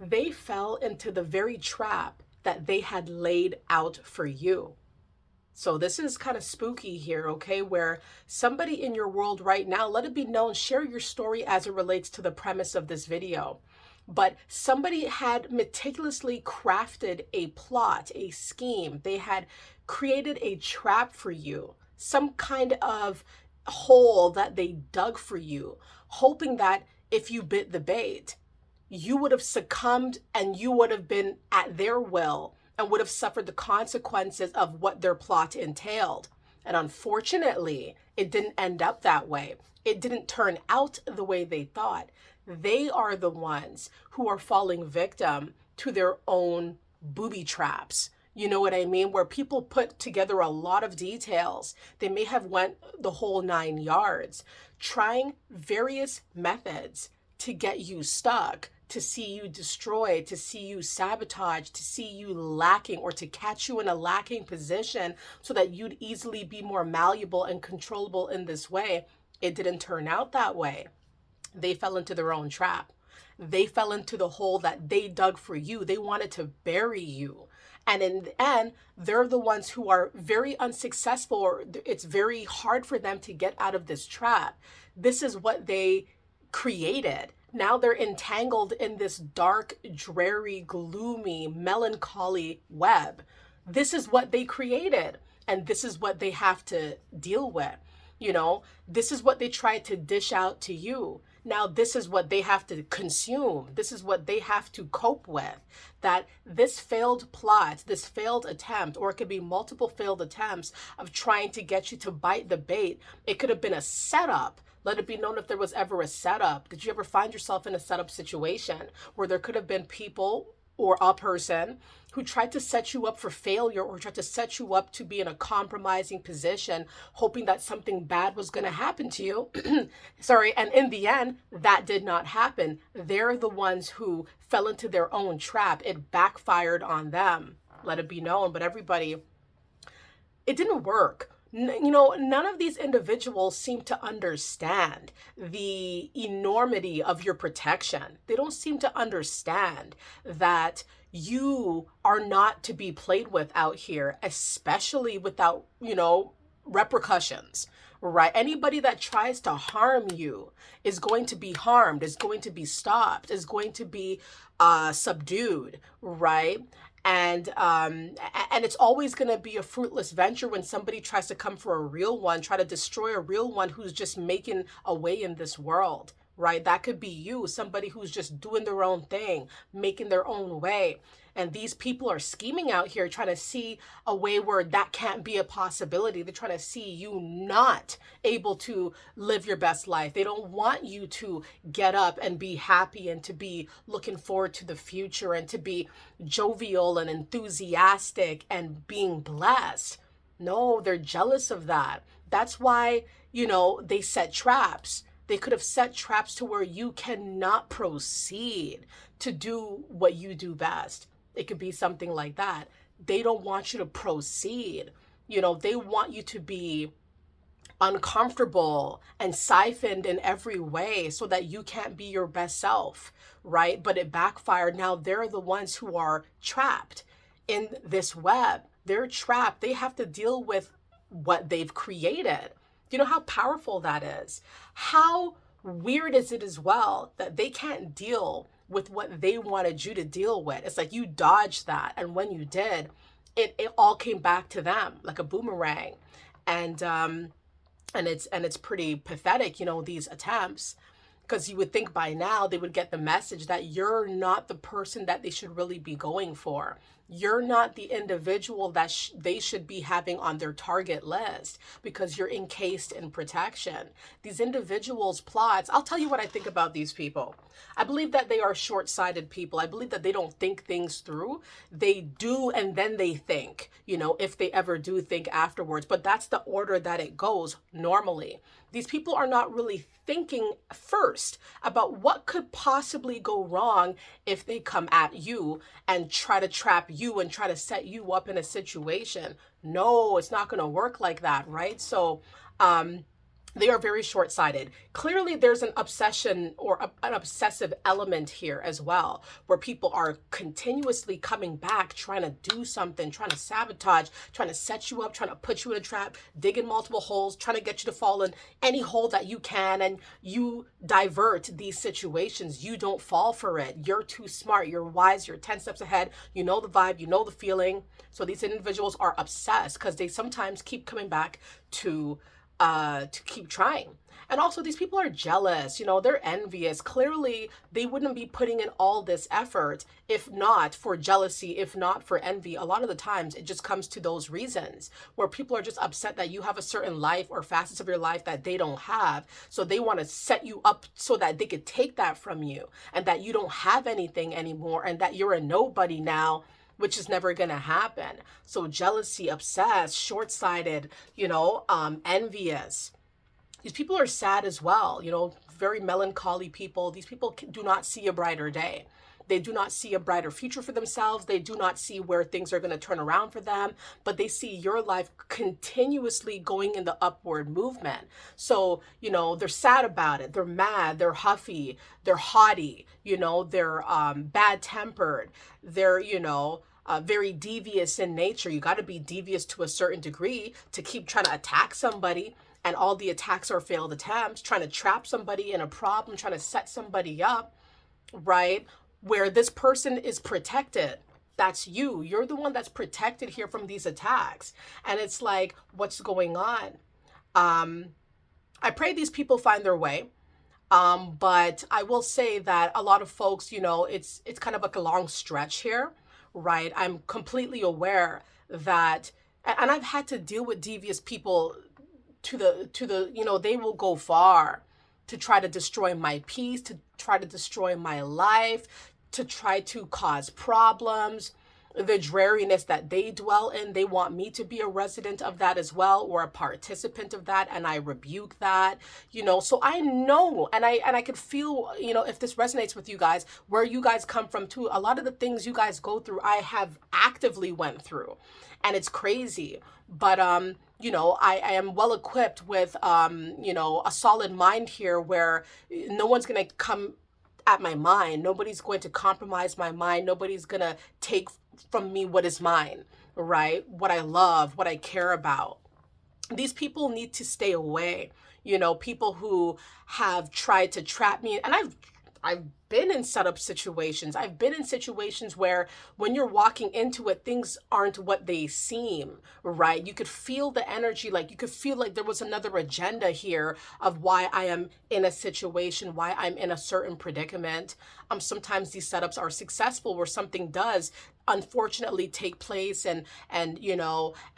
They fell into the very trap that they had laid out for you. So this is kind of spooky here, okay? Where somebody in your world right now, let it be known, share your story as it relates to the premise of this video. But somebody had meticulously crafted a plot, a scheme. They had created a trap for you, some kind of hole that they dug for you, hoping that if you bit the bait, you would have succumbed and you would have been at their will and would have suffered the consequences of what their plot entailed. And unfortunately, it didn't end up that way. It didn't turn out the way they thought. They are the ones who are falling victim to their own booby traps. You know what I mean? Where people put together a lot of details. They may have went the whole 9 yards, trying various methods to get you stuck, to see you destroyed, to see you sabotaged, to see you lacking, or to catch you in a lacking position so that you'd easily be more malleable and controllable in this way. It didn't turn out that way. They fell into their own trap. They fell into the hole that they dug for you. They wanted to bury you. And in the end, they're the ones who are very unsuccessful, or it's very hard for them to get out of this trap. This is what they created. Now they're entangled in this dark, dreary, gloomy, melancholy web. This is what they created, and this is what they have to deal with. This is what they tried to dish out to you. Now, this is what they have to consume. This is what they have to cope with. That this failed plot, this failed attempt, or it could be multiple failed attempts of trying to get you to bite the bait. It could have been a setup. Let it be known if there was ever a setup. Did you ever find yourself in a setup situation where there could have been people or a person who tried to set you up for failure, or tried to set you up to be in a compromising position, hoping that something bad was going to happen to you? Sorry. And in the end, that did not happen. They're the ones who fell into their own trap. It backfired on them. Let it be known. But everybody, it didn't work. None of these individuals seem to understand the enormity of your protection. They don't seem to understand that you are not to be played with out here, especially without, repercussions, right? Anybody that tries to harm you is going to be harmed, is going to be stopped, is going to be subdued, right? And it's always going to be a fruitless venture when somebody tries to come for a real one, try to destroy a real one who's just making a way in this world, right? That could be you, somebody who's just doing their own thing, making their own way. And these people are scheming out here, trying to see a way where that can't be a possibility. They're trying to see you not able to live your best life. They don't want you to get up and be happy and to be looking forward to the future and to be jovial and enthusiastic and being blessed. No, they're jealous of that. That's why, they set traps. They could have set traps to where you cannot proceed to do what you do best. It could be something like that. They don't want you to proceed. They want you to be uncomfortable and siphoned in every way so that you can't be your best self, right? But it backfired. Now they're the ones who are trapped in this web. They're trapped. They have to deal with what they've created. Do you know how powerful that is? How weird is it as well that they can't deal with what they wanted you to deal with? It's like you dodged that, and when you did, it all came back to them like a boomerang. And it's pretty pathetic, these attempts, because you would think by now they would get the message that you're not the person that they should really be going for. You're not the individual that they should be having on their target list, because you're encased in protection. These individuals' plots, I'll tell you what I think about these people. I believe that they are short-sighted people. I believe that they don't think things through. They do, and then they think, if they ever do think afterwards. But that's the order that it goes normally. These people are not really thinking first about what could possibly go wrong if they come at you and try to trap you and try to set you up in a situation. No, it's not going to work like that, right? So They are very short-sighted. Clearly, there's an obsession or an obsessive element here as well, where people are continuously coming back, trying to do something, trying to sabotage, trying to set you up, trying to put you in a trap, digging multiple holes, trying to get you to fall in any hole that you can, and you divert these situations. You don't fall for it. You're too smart. You're wise. You're 10 steps ahead. You know the vibe. You know the feeling. So these individuals are obsessed because they sometimes keep coming back to keep trying. And also, these people are jealous, they're envious. Clearly, they wouldn't be putting in all this effort if not for jealousy, if not for envy. A lot of the times, it just comes to those reasons where people are just upset that you have a certain life or facets of your life that they don't have. So they want to set you up so that they could take that from you and that you don't have anything anymore and that you're a nobody now, which is never going to happen. So jealousy, obsessed, short-sighted, envious. These people are sad as well, very melancholy people. These people do not see a brighter day. They do not see a brighter future for themselves. They do not see where things are going to turn around for them, but they see your life continuously going in the upward movement. So, they're sad about it. They're mad. They're huffy. They're haughty. They're bad tempered. They're, very devious in nature. You got to be devious to a certain degree to keep trying to attack somebody. And all the attacks are failed attempts, trying to trap somebody in a problem, trying to set somebody up, right? Where this person is protected. That's you. You're the one that's protected here from these attacks. And it's like, what's going on? I pray these people find their way. But I will say that a lot of folks, it's kind of like a long stretch here, right? I'm completely aware that, and I've had to deal with devious people to the, they will go far to try to destroy my peace, to try to destroy my life, to try to cause problems. The dreariness that they dwell in, they want me to be a resident of that as well, or a participant of that, and I rebuke that, so I know, and I could feel, if this resonates with you guys, where you guys come from too. A lot of the things you guys go through, I have actively went through, and it's crazy, but I am well equipped with a solid mind here where no one's gonna come at my mind. Nobody's going to compromise my mind. Nobody's going to take from me what is mine, right? What I love, what I care about. These people need to stay away. People who have tried to trap me. And I've been in setup situations. I've been in situations where when you're walking into it, things aren't what they seem, right? You could feel the energy, like you could feel like there was another agenda here of why I am in a situation, why I'm in a certain predicament. Sometimes these setups are successful where something does unfortunately take place and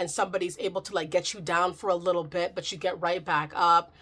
somebody's able to like get you down for a little bit, but you get right back up.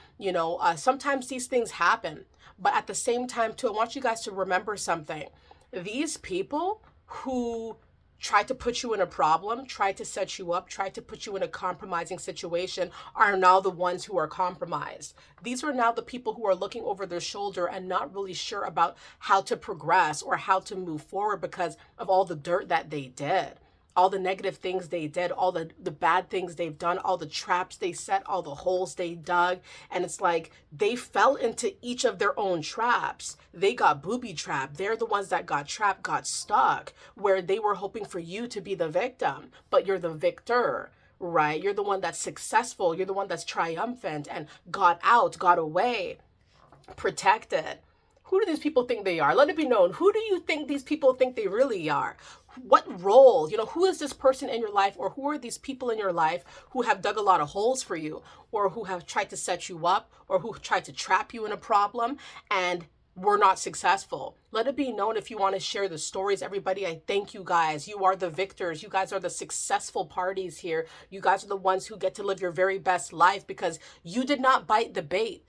Sometimes these things happen. But at the same time, too, I want you guys to remember something. These people who try to put you in a problem, try to set you up, try to put you in a compromising situation are now the ones who are compromised. These are now the people who are looking over their shoulder and not really sure about how to progress or how to move forward because of all the dirt that they did. All the negative things they did, all the bad things they've done, all the traps they set, all the holes they dug. And it's like they fell into each of their own traps. They got booby trapped. They're the ones that got trapped, got stuck, where they were hoping for you to be the victim, but you're the victor, right? You're the one that's successful. You're the one that's triumphant and got out, got away, protected. Who do these people think they are? Let it be known. Who do you think these people think they really are? What role, who is this person in your life, or who are these people in your life who have dug a lot of holes for you, or who have tried to set you up, or who tried to trap you in a problem and were not successful? Let it be known if you want to share the stories, everybody. I thank you guys. You are the victors. You guys are the successful parties here. You guys are the ones who get to live your very best life because you did not bite the bait.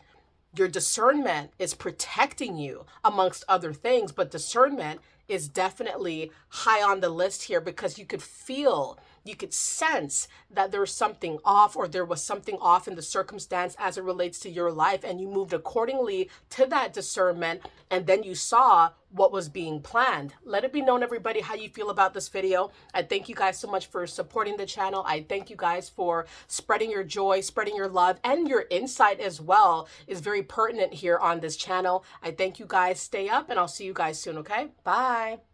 Your discernment is protecting you amongst other things, but discernment is definitely high on the list here because you could feel you could sense that there's something off, or there was something off in the circumstance as it relates to your life, and you moved accordingly to that discernment, and then you saw what was being planned. Let it be known, everybody, how you feel about this video. I thank you guys so much for supporting the channel. I thank you guys for spreading your joy, spreading your love, and your insight as well is very pertinent here on this channel. I thank you guys. Stay up, and I'll see you guys soon, okay? Bye.